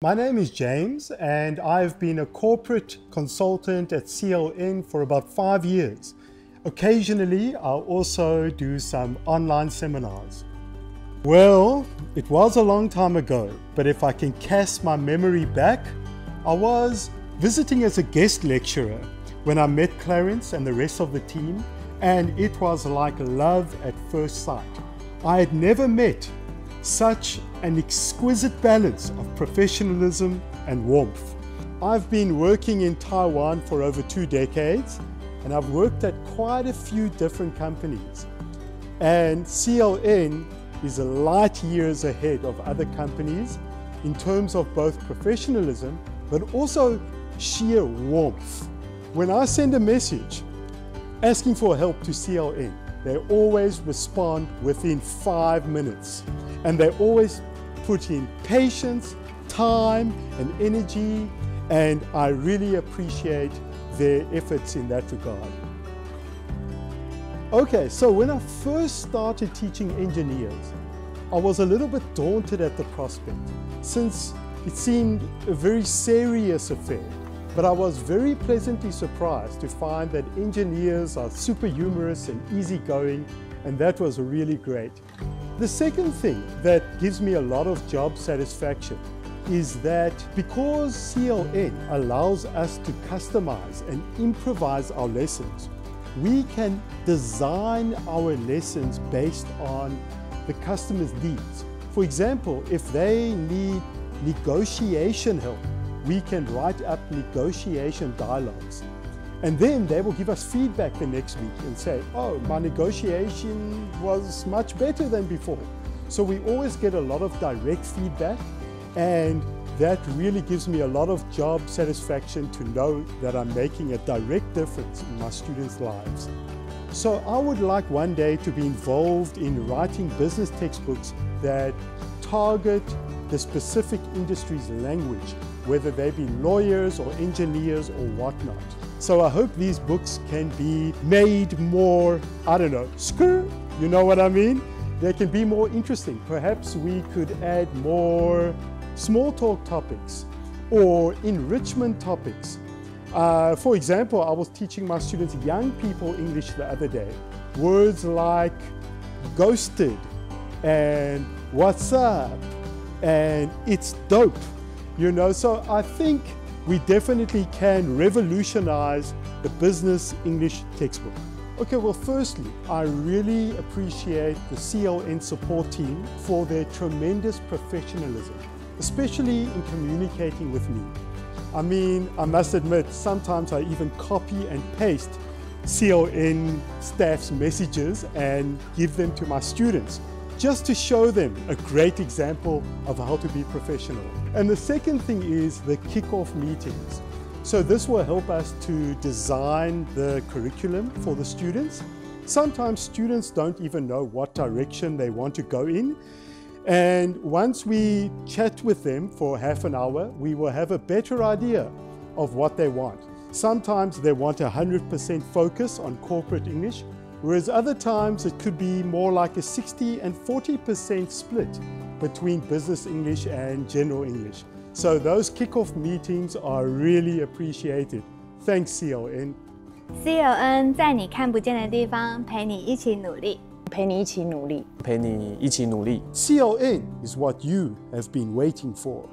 My name is James, and I've been a corporate consultant at CLN for about 5 years. Occasionally, I'll also do some online seminars. Well, it was a long time ago, but if I can cast my memory back, I was visiting as a guest lecturer when I met Clarence and the rest of the team, and it was like love at first sight. I had never met such an exquisite balance of professionalism and warmth. I've been working in Taiwan for over 2 decades, and I've worked at quite a few different companies. And CLN is light years ahead of other companies in terms of both professionalism, but also sheer warmth. When I send a message asking for help to CLN, they always respond within 5 minutes. And they always put in patience, time, and energy, and I really appreciate their efforts in that regard. Okay, so when I first started teaching engineers, I was a little bit daunted at the prospect, since it seemed a very serious affair. But I was very pleasantly surprised to find that engineers are super humorous and easygoing, and that was really great. The second thing that gives me a lot of job satisfaction is that because CLN allows us to customize and improvise our lessons, we can design our lessons based on the customer's needs. For example, if they need negotiation help, we can write up negotiation dialogues. And then they will give us feedback the next week and say, oh, my negotiation was much better than before. So we always get a lot of direct feedback, and that really gives me a lot of job satisfaction to know that I'm making a direct difference in my students' lives. So I would like one day to be involved in writing business textbooks that target the specific industry's language, whether they be lawyers or engineers or whatnot. So I hope these books can be made more, I don't know, you know what I mean? They can be more interesting. Perhaps we could add more small talk topics or enrichment topics. For example, I was teaching my students young people English the other day. Words like ghosted and what's up and it's dope. You know, so I think we definitely can revolutionize the business English textbook. Okay, well, firstly, I really appreciate the CLN support team for their tremendous professionalism, especially in communicating with me. I mean, I must admit, sometimes I even copy and paste CLN staff's messages and give them to my students, just to show them a great example of how to be professional. And the second thing is the kickoff meetings. So this will help us to design the curriculum for the students. Sometimes students don't even know what direction they want to go in. And once we chat with them for half an hour, we will have a better idea of what they want. Sometimes they want 100% focus on corporate English, whereas other times it could be more like a 60 and 40% split between business English and general English. So those kickoff meetings are really appreciated. Thanks, CLN. CLN 在你看不见的地方陪你一起努力，陪你一起努力，陪你一起努力。CLN is what you have been waiting for.